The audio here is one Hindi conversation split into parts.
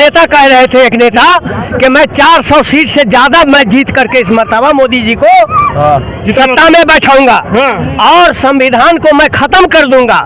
नेता कह रहे थे, एक नेता, कि मैं 400 सीट से ज्यादा मैं जीत करके इस मर्तबा मोदी जी को सत्ता में बैठाऊंगा और संविधान को मैं खत्म कर दूंगा।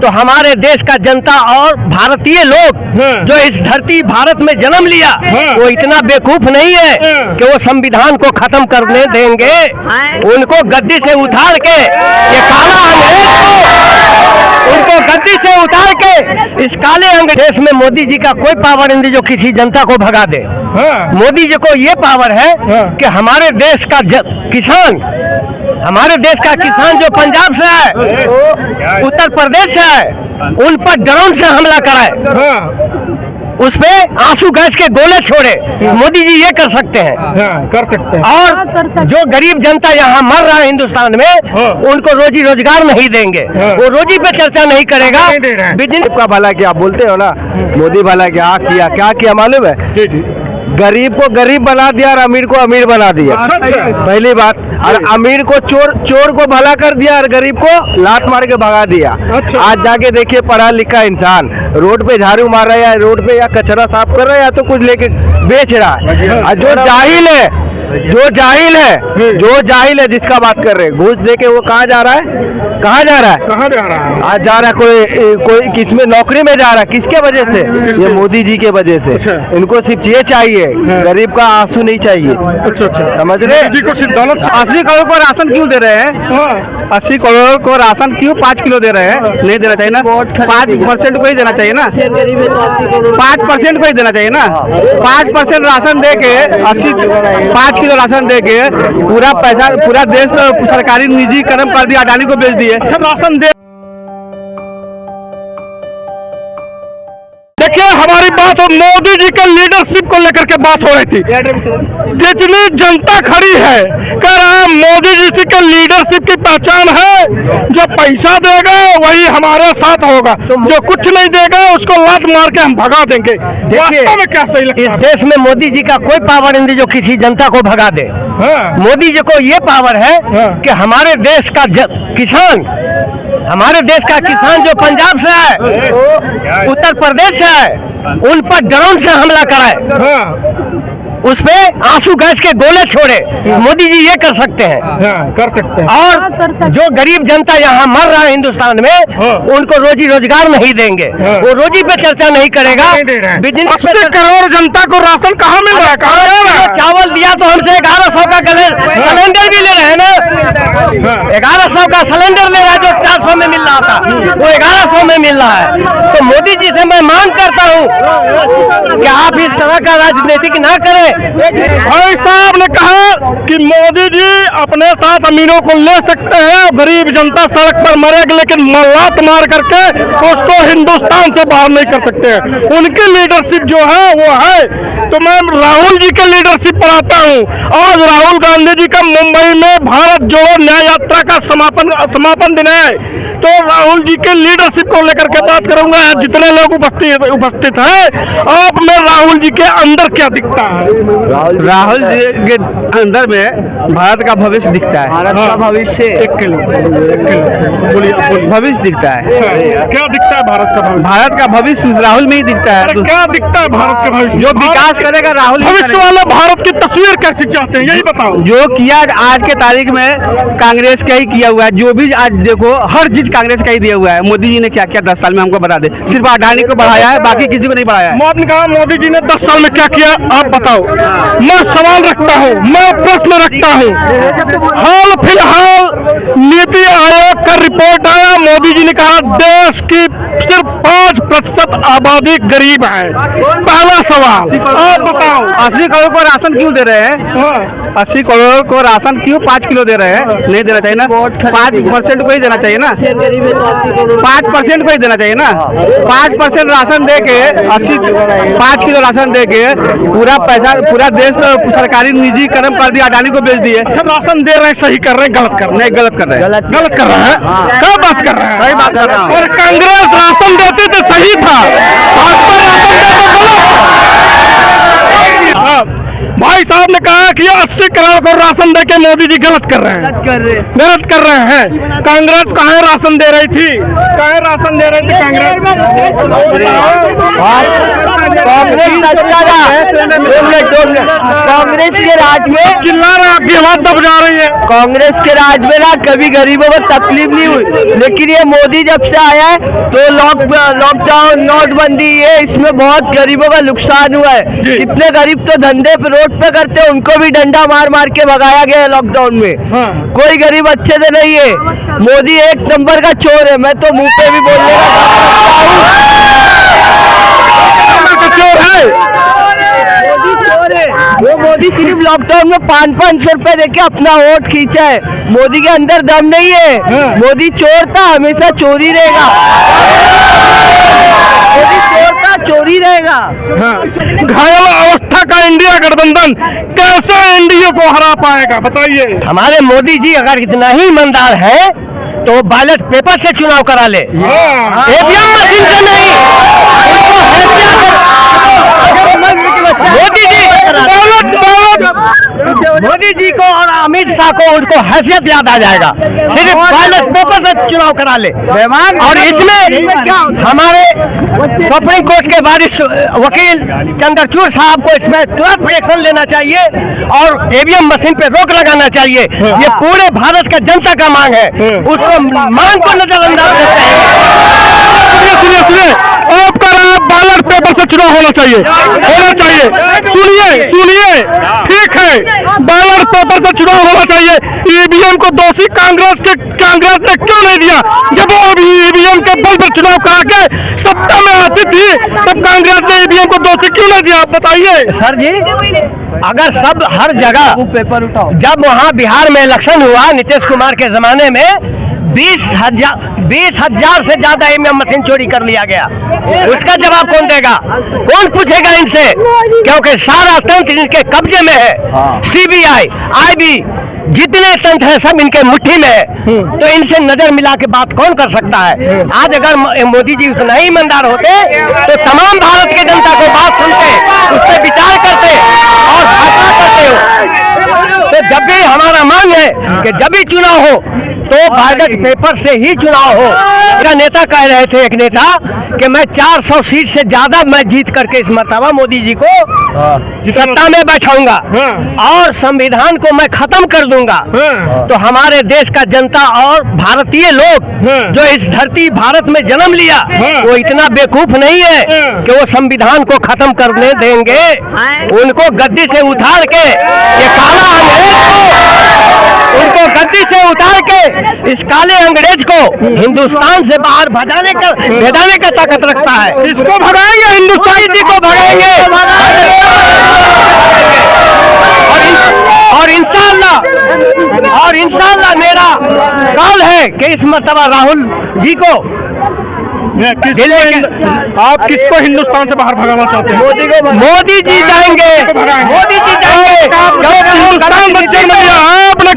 तो हमारे देश का जनता और भारतीय लोग जो इस धरती भारत में जन्म लिया वो इतना बेवकूफ नहीं है कि वो संविधान को खत्म करने देंगे। उनको गद्दी से उतार के ये काला अंग्रेज को, उनको गद्दी से उतार के इस काले अंग्रेज देश में मोदी जी का कोई पावर नहीं जो किसी जनता को भगा दे। मोदी जी को ये पावर है कि हमारे देश का किसान, हमारे देश का किसान जो पंजाब से है, उत्तर प्रदेश से है, उन पर ड्रोन से हमला कराए, उस पे आंसू गैस के गोले छोड़े। मोदी जी ये कर सकते हैं, कर सकते हैं। और जो गरीब जनता यहाँ मर रहा है हिंदुस्तान में, उनको रोजी रोजगार नहीं देंगे, वो रोजी पे चर्चा नहीं करेगा। बिजनेस का भला क्या बोलते हो ना, मोदी भला क्या किया मालूम है? गरीब को गरीब बना दिया और अमीर को अमीर बना दिया। पहली बात, और अमीर को चोर को भला कर दिया और गरीब को लात मार के भगा दिया। आज जाके देखिए, पढ़ा लिखा इंसान रोड पे झाड़ू मार रहा है, या रोड पे या कचरा साफ कर रहा है, या तो कुछ लेके बेच रहा है। और जो जाहिल है जिसका बात कर रहे हैं, घूस दे के वो कहाँ जा रहा है? आज जा रहा है कोई किसमें नौकरी में जा रहा है, किसके वजह से? ये मोदी जी के वजह से। इनको सिर्फ ये चाहिए, गरीब का आंसू नहीं चाहिए। समझ रहे? 80 करोड़ को राशन क्यों दे रहे हैं? 80 करोड़ को राशन क्यों 5 किलो दे रहे हैं? नहीं देना चाहिए ना, 5% को ही देना चाहिए ना, 5% को ही देना चाहिए ना। 5% राशन दे के 5 किलो राशन दे के पूरा पैसा, पूरा देश को सरकारी निजीकरण कर दिया, अडानी को बेच दिए। राशन दे, देखिए हमारी बात और मोदी जी के लीडरशिप को लेकर के बात हो रही थी। जितनी जनता खड़ी है कह रहा है मोदी जी के लीडरशिप की पहचान है, जो पैसा देगा वही हमारे साथ होगा, जो कुछ नहीं देगा उसको लात मार के हम भगा देंगे। वास्तव में क्या सही लगता है? इस देश में मोदी जी का कोई पावर नहीं जो किसी जनता को भगा दे। मोदी जी को ये पावर है कि हमारे देश का किसान, हमारे देश का किसान जो पंजाब से है, उत्तर प्रदेश से है, उन पर ड्रोन से हमला कराए, उस पे आंसू गैस के गोले छोड़े। मोदी जी ये कर सकते हैं, और जो गरीब जनता यहाँ मर रहा है हिंदुस्तान में, उनको रोजी रोजगार नहीं देंगे, वो रोजी पे चर्चा नहीं करेगा। 80 करोड़ जनता को राशन कहाँ मिल रहा है? कहाँ जा रहा है? चावल दिया तो हमसे 1100 का सिलेंडर भी ले रहे हैं ना, 1100 का सिलेंडर ले रहा है, जो 400 में मिल रहा था वो 1100 में मिल रहा है। तो मोदी जी से मैं मांग करता हूँ कि आप इस तरह का राजनीतिक ना करें। भाई साहब ने कहा कि मोदी जी अपने साथ अमीरों को ले सकते हैं, गरीब जनता सड़क पर मरेगी, लेकिन लात मार करके उसको हिंदुस्तान से बाहर नहीं कर सकते हैं। उनकी लीडरशिप जो है वो है। तो मैं राहुल जी के लीडरशिप पर आता हूँ। आज राहुल गांधी जी का मुंबई में भारत जोड़ो न्याय यात्रा का समापन दिन है, तो राहुल जी के लीडरशिप को लेकर के बात करूंगा। जितने लोग उपस्थित हैं, आप में राहुल जी के अंदर क्या दिखता है? राहुल जी के अंदर में भारत का भविष्य दिखता है। भारत का भविष्य भविष्य दिखता है। क्या दिखता है भारत का भविष्य? भारत का भविष्य राहुल में ही दिखता है। क्या दिखता है भारत का भविष्य? जो विकास करेगा राहुल। भविष्य वाला भारत की तस्वीर कैसी चाहते हैं, यही बताओ। जो किया आज के तारीख में कांग्रेस का ही किया हुआ है। जो भी आज देखो, हर चीज कांग्रेस का ही दिया हुआ है। मोदी जी ने क्या किया 10 साल में हमको बता दे। सिर्फ अडानी को बढ़ाया है, बाकी किसी को नहीं बढ़ाया है। आपने कहा मोदी जी ने 10 साल में क्या किया, आप बताओ। मैं सवाल रखता हूँ, मैं प्रश्न रखता हूँ। हाल फिलहाल नीति आयोग का रिपोर्ट आया, मोदी जी ने कहा देश की सिर्फ 5% आबादी गरीब है। पहला सवाल आप बताओ, 80 करोड़ को राशन क्यों दे रहे हैं? 80 करोड़ को राशन क्यों 5 किलो दे रहे हैं? नहीं देना चाहिए ना, 5% को ही देना चाहिए ना, 5% को ही देना चाहिए ना। 5% राशन दे के 5 किलो राशन दे के पूरा पैसा, पूरा देश को सरकारी निजीकरण कर दिया, अडानी को बेच दिए। राशन दे रहे हैं, सही कर रहे हैं, गलत कर रहे हैं? नहीं, गलत कर रहे हैं। गलत कर रहे हैं। क्या बात कर रहे हैं? सही बात कर रहा हूँ। और कांग्रेस राशन देती तो सही था, भाजपा राशन देती गलत। भाई साहब ने कहा कि 80 करोड़ को राशन दे के मोदी जी गलत कर रहे हैं। गलत कर रहे हैं। कांग्रेस कहाँ राशन दे रही थी? कहाँ राशन दे रही थी कांग्रेस? कांग्रेस के राज में चिल्ला रहा, आपकी आवाज दब जा रही है। कांग्रेस के राज में ना कभी गरीबों को तकलीफ नहीं हुई, लेकिन ये मोदी जब से आया है तो लॉकडाउन नोटबंदी ये इसमें बहुत गरीबों का नुकसान हुआ है। कितने गरीब तो धंधे पे रोड पे करते हैं, उनको भी डंडा मार मार के भगाया गया है लॉकडाउन में। कोई गरीब अच्छे से नहीं है। मोदी एक नंबर का चोर है, मैं तो मुंह पे भी बोलने का चोर है। वो मोदी सिर्फ लॉकडाउन में 500 रुपए देके अपना वोट खींचा है। मोदी के अंदर दम नहीं है। मोदी चोर था, हमेशा चोरी रहेगा। मोदी चोर था, चोरी रहेगा। घायल अवस्था का इंडिया गठबंधन कैसे एनडीए को हरा पाएगा, बताइए। हमारे मोदी जी अगर इतना ही ईमानदार है तो बैलेट पेपर से चुनाव करा ले, ईवीएम मशीन से नहीं। मोदी जी को और अमित शाह को उनको हैसियत याद आ जाएगा, सिर्फ बैलेट पेपर से चुनाव करा ले। और इसमें हमारे सुप्रीम कोर्ट के वरिष्ठ वकील चंद्रचूड़ साहब को इसमें तुरंत एक्शन लेना चाहिए और ईवीएम मशीन पे रोक लगाना चाहिए। ये पूरे भारत का जनता का मांग है, उसको मांग को नजरअंदाज करते हैं। सुनिए, आपका बैलेट पेपर से चुनाव होना चाहिए। सुनिए, ठीक है, बैलेट पेपर से चुनाव होना चाहिए। ईवीएम को दोषी कांग्रेस ने क्यों नहीं दिया? जब वो ईवीएम के बल पर चुनाव करा के सत्ता में आती थी तब कांग्रेस ने ईवीएम को दोषी क्यों नहीं दिया, आप बताइए। सर जी, अगर सब हर जगह पेपर उठाओ, जब वहाँ बिहार में इलेक्शन हुआ नीतीश कुमार के जमाने में 20,000 से ज्यादा ईवीएम मशीन चोरी कर लिया गया। उसका जवाब कौन देगा? कौन पूछेगा इनसे? क्योंकि सारा तंत्र इनके कब्जे में है। सीबीआई, आईबी, जितने तंत्र है सब इनके मुट्ठी में है। तो इनसे नजर मिला के बात कौन कर सकता है? आज अगर मोदी जी उतना ही ईमानदार होते तो तमाम भारत की जनता को बात सुनते, उस पर विचार करते और फैसला करते हो। तो जब भी हमारा मांग है कि जब भी चुनाव हो तो बैलेट पेपर से ही चुनाव हो। मेरा नेता कह रहे थे, एक नेता, कि मैं 400 सीट से ज्यादा मैं जीत करके इस मर्तबा मोदी जी को सत्ता में बैठाऊंगा और संविधान को मैं खत्म कर दूंगा। तो हमारे देश का जनता और भारतीय लोग जो इस धरती भारत में जन्म लिया वो इतना बेवकूफ नहीं है कि वो संविधान को खत्म करने देंगे। उनको गद्दी से उतार के ये काला अंग्रेज को, उनको गद्दी से उतार के इस काले अंग्रेज को हिंदुस्तान से बाहर भेजाने का ताकत रखता है। इसको भगाएंगे, हिंदुस्तानी जी को भगाएंगे और इंशाअल्लाह मेरा कॉल है कि इस मर्तबा राहुल जी को आप किसको हिंदुस्तान से बाहर भगाना चाहते हैं? मोदी जी जाएंगे, मोदी जी जाएंगे। हिंदुस्तान में जन्म लिया, आपने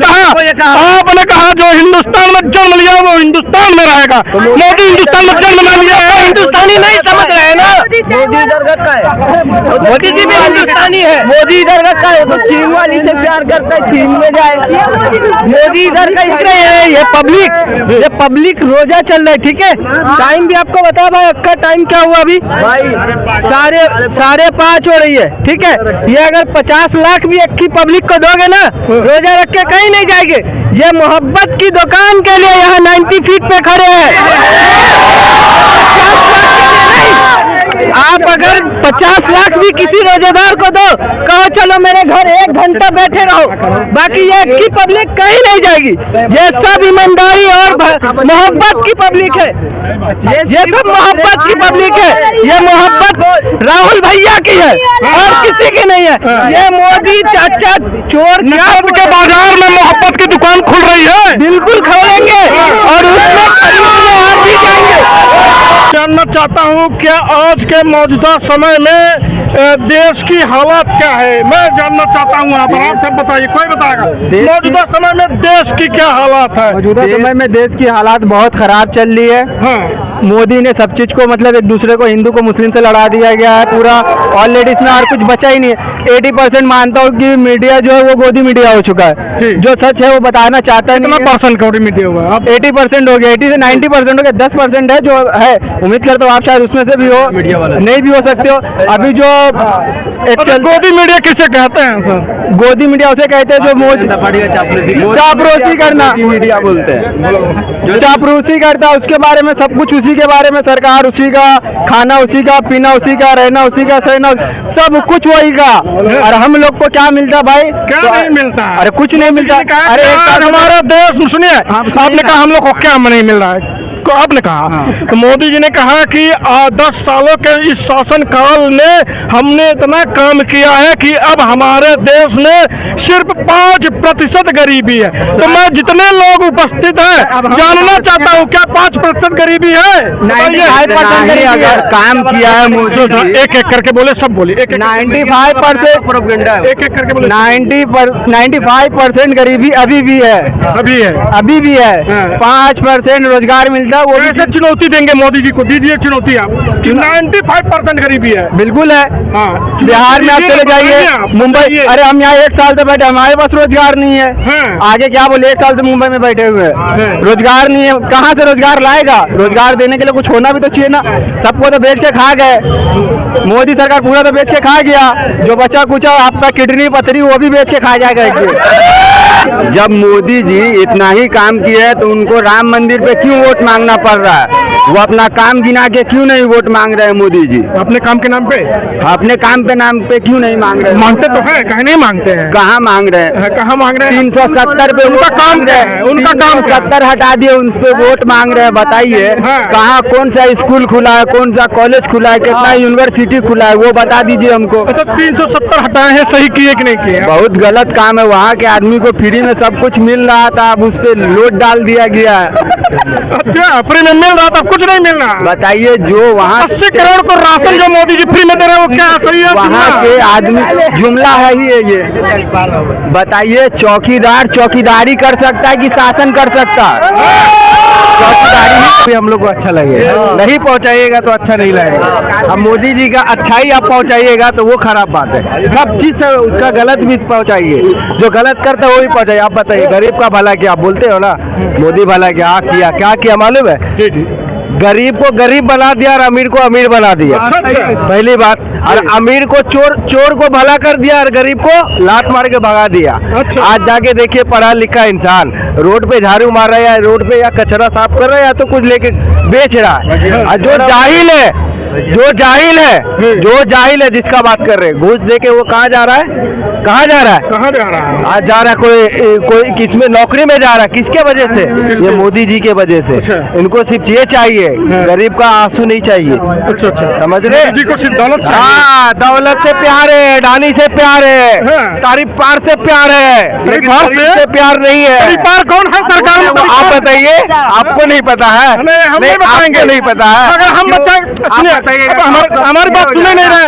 कहा जो हिंदुस्तान में जन्म लिया वो हिंदुस्तान में रहेगा। मोदी हिंदुस्तान में जन्म नहीं लिया, हिंदुस्तानी नहीं समझ रहे ना। मोदी इधर रखा है, मोदी जी भी हिंदुस्तानी है। मोदी इधर रखा है तो चीन वाली से प्यार करता है, चीन में जाए। मोदी इधर का इसलिए है, ये पब्लिक रोजा चल रहा है, ठीक है। टाइम भी आपको बता भाई, आपका टाइम क्या हुआ अभी भाई? 5:30 हो रही है, ठीक है। ये अगर 50 लाख भी अक्की पब्लिक को दोगे ना, रोजा रख के कहीं नहीं जाएंगे। ये मोहब्बत की दुकान के लिए यहाँ 90 फीट पे खड़े हैं। आप अगर 50 लाख भी किसी रोजेदार को दो, कहो चलो मेरे घर 1 घंटा बैठे रहो, बाकी ये की पब्लिक कहीं नहीं जाएगी। ये सब ईमानदारी और मोहब्बत की पब्लिक है, ये सब मोहब्बत की पब्लिक है। ये मोहब्बत राहुल भैया की है और किसी की नहीं है। ये मोदी चाचा चोर के बाजार में मोहब्बत की दुकान खुल रही है, बिल्कुल खोलेंगे और उसमें आप भी जाएंगे। जानना चाहता हूँ क्या आज के मौजूदा समय में देश की हालत क्या है? मैं जानना चाहता हूँ, आप सब बताइए, कोई बताएगा मौजूदा समय में देश की क्या हालात है? मौजूदा समय में देश की हालात बहुत खराब चल रही है। मोदी ने सब चीज को मतलब एक दूसरे को, हिंदू को मुस्लिम से लड़ा दिया गया है पूरा, ऑलरेडी इसमें और कुछ बचा ही नहीं है। 80% मानता हूँ कि मीडिया जो है वो गोदी मीडिया हो चुका है। जो सच है वो बताना चाहता है। कितना परसेंट गोदी मीडिया हुआ? अब 80% हो गया, 80 से 90% हो गया, 10% है जो है। उम्मीद करता हूँ आप शायद उसमें से भी हो, नहीं भी हो सकते हो। अभी जो गोदी मीडिया किसे कहते हैं सर? गोदी मीडिया उसे कहते हैं जो चापरोसी करना, मीडिया बोलते हैं, जो चापरोसी करता है उसके बारे में, सब कुछ उसी के बारे में, सरकार उसी का, खाना उसी का, पीना उसी का, रहना उसी का, सहना सब कुछ वही का। और हम लोग को क्या मिलता भाई? क्या नहीं मिलता? अरे कुछ नहीं मिलता। अरे हमारा देश, सुनिए, आपने कहा हम लोग को क्या नहीं मिल रहा है, तो आपने कहा तो मोदी जी ने कहा कि 10 सालों के इस शासन काल में हमने इतना काम किया है कि अब हमारे देश में सिर्फ 5% गरीबी है। तो मैं जितने लोग उपस्थित हैं जानना चाहता हूँ, क्या 5% गरीबी है? 95% अगर काम किया है मोदी, एक एक करके बोले, सब बोले, 95% एक एक करके बोले। 95% गरीबी अभी भी है, अभी भी है। 5% रोजगार मिलता है, वो कैसे चुनौती देंगे मोदी जी को? दीजिए चुनौती आप। 95% गरीबी है। बिल्कुल है। हाँ, बिहार में आप चले जाइए, मुंबई, अरे हम यहाँ 1 साल से बैठे, हमारे पास रोजगार नहीं है। आगे क्या बोले, 1 साल से मुंबई में बैठे हुए हैं, रोजगार नहीं है, कहाँ से रोजगार लाएगा? रोजगार देने के लिए कुछ होना भी तो चाहिए ना। सबको तो बेच के खा गए, मोदी सरकार पूरा तो बेच के खा गया। जो बचा कुचा आपका किडनी पथरी वो भी बेच के खा जाएगा। जब मोदी जी इतना ही काम किया है तो उनको राम मंदिर पे क्यों वोट मांगना पड़ रहा है? वो अपना काम गिना के क्यों नहीं वोट मांग रहे हैं मोदी जी? अपने काम के नाम पे, अपने काम पे नाम पे क्यों नहीं मांग रहे? मांगते तो है, कहीं नहीं मांगते हैं। कहाँ मांग रहे हैं? कहाँ मांग रहे हैं? 370 पे उनका काम है, उनका काम 70 हटा दिए, उन पे वोट मांग रहे हैं। बताइए कहाँ, कौन सा स्कूल खुला है, कौन सा कॉलेज खुला है, कितना यूनिवर्सिटी खुला है, वो बता दीजिए हमको। तो 370 हटाए हैं, सही किए कि नहीं किए? बहुत गलत काम है। वहाँ के आदमी को फ्री में सब कुछ मिल रहा था, अब उस पे लोड डाल दिया गया है। अच्छा, फ्री में मिल रहा था, कुछ नहीं मिल रहा। बताइए जो वहाँ 80 करोड़ को राशन जो मोदी जी फ्री में दे रहे हैं वो क्या सही है? वहाँ के आदमी जुमला है ही है ये। बताइए चौकीदार चौकीदारी कर सकता है कि शासन कर सकता है? चौकीदारी हम लोग को अच्छा लगेगा, नहीं पहुँचाइएगा तो अच्छा नहीं लगेगा। अब मोदी जी का अच्छाई आप पहुँचाइएगा तो वो खराब बात है। सब चीज से उसका गलत भी पहुँचाइए, जो गलत करता है वो भी पहुँचाइए। आप बताइए गरीब का भला क्या? आप बोलते हो ना मोदी भला क्या किया मालूम है? गरीब को गरीब बना दिया और अमीर को अमीर बना दिया। पहली बात। और अमीर को चोर को भला कर दिया और गरीब को लात मार के भगा दिया। आज जाके देखिए पढ़ा लिखा इंसान रोड पे झाड़ू मार रहा है, या रोड पे या कचरा साफ कर रहा है, या तो कुछ लेके बेच रहा है। और जो जाहिल है जिसका बात कर रहे हैं, घूस दे के वो कहाँ जा रहा है? आज जा रहा है कोई किसमें नौकरी में जा रहा है, किसके वजह से? ये मोदी जी के वजह से। इनको सिर्फ ये चाहिए, गरीब का आंसू नहीं चाहिए। समझ रहे? जी को सिर्फ दौलत, हाँ, दौलत से प्यार है, डानी से प्यार है, तारीफ पार से प्यार है, लेकिन से प्यार नहीं है। पार कौन है सरकार में? आप बताइए, आपको नहीं पता है? हम नहीं बताएंगे, नहीं पता है। अगर हम बताएंगे, हमारी बात सुन नहीं रहे,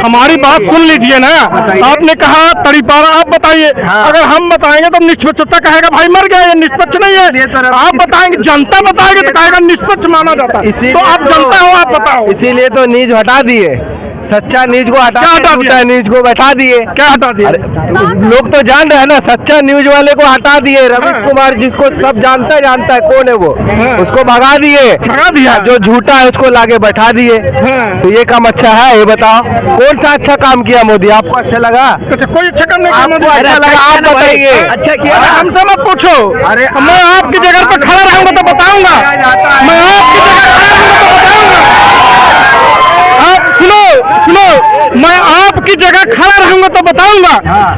हमारी बात सुन लीजिए ना। आपने कहा तरीपारा, आप बताइए। अगर हम बताएंगे तो निष्पक्षता कहेगा भाई मर गया, ये निष्पक्ष नहीं है। आप बताएंगे, जनता बताएगी तो कहेगा निष्पक्ष माना जाता है। तो आप जनता हो, आप बताओ। इसीलिए तो न्यूज हटा दिए, सच्चा न्यूज को हटा दिया, न्यूज को बैठा दिए। क्या हटा दिया? लोग तो जान रहे हैं ना, सच्चा न्यूज वाले को हटा दिए। रवीश कुमार जिसको सब जानता है कौन है वो, उसको भगा दिया। जो झूठा है उसको लाके बैठा दिए। तो ये काम अच्छा है? ये बताओ कौन सा अच्छा काम किया मोदी? आपको अच्छा लगा? कोई अच्छा काम नहीं किया। अच्छा लगा आप बताइए। अच्छा किया? हमसे मत पूछो। अरे मैं आपकी जगह पर खड़ा रहूंगा तो बताऊंगा। मैं आपकी जगह खड़ा रहूंगा तो बताऊंगा। आप सुनो, मैं आपकी जगह खड़ा रहूंगा तो बताऊंगा।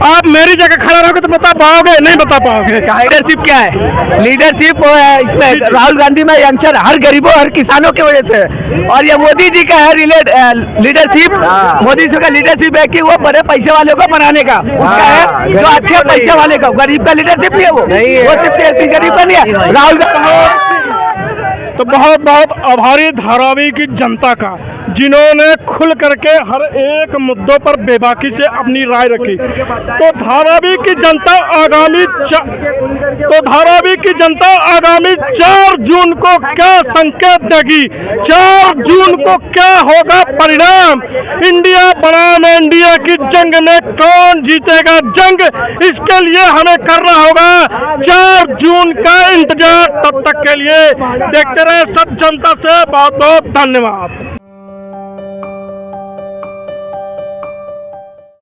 आप मेरी जगह खड़ा रहोगे तो बता पाओगे? नहीं बता पाओगे। लीडरशिप क्या है? लीडरशिप इसमें राहुल गांधी में यंगस्टर हर गरीबों हर किसानों की वजह से, और ये मोदी जी का है लीडरशिप। मोदी जी का लीडरशिप है कि वो बड़े पैसे वाले को बनाने का, उसका है जो अच्छे पैसे वाले का। गरीब का लीडरशिप नहीं है, वो सिर्फ गरीब का नहीं है। राहुल तो बहुत बहुत आभारी धारावी की जनता का, जिन्होंने खुल करके हर एक मुद्दों पर बेबाकी से अपनी राय रखी। तो धारावी की जनता आगामी 4 जून को क्या संकेत देगी, 4 जून को क्या होगा परिणाम, इंडिया बनाम एनडीए की जंग में कौन जीतेगा जंग, इसके लिए हमें करना होगा 4 जून का इंतजार। तब तक के लिए देखते रहे सब जनता से बहुत बहुत धन्यवाद।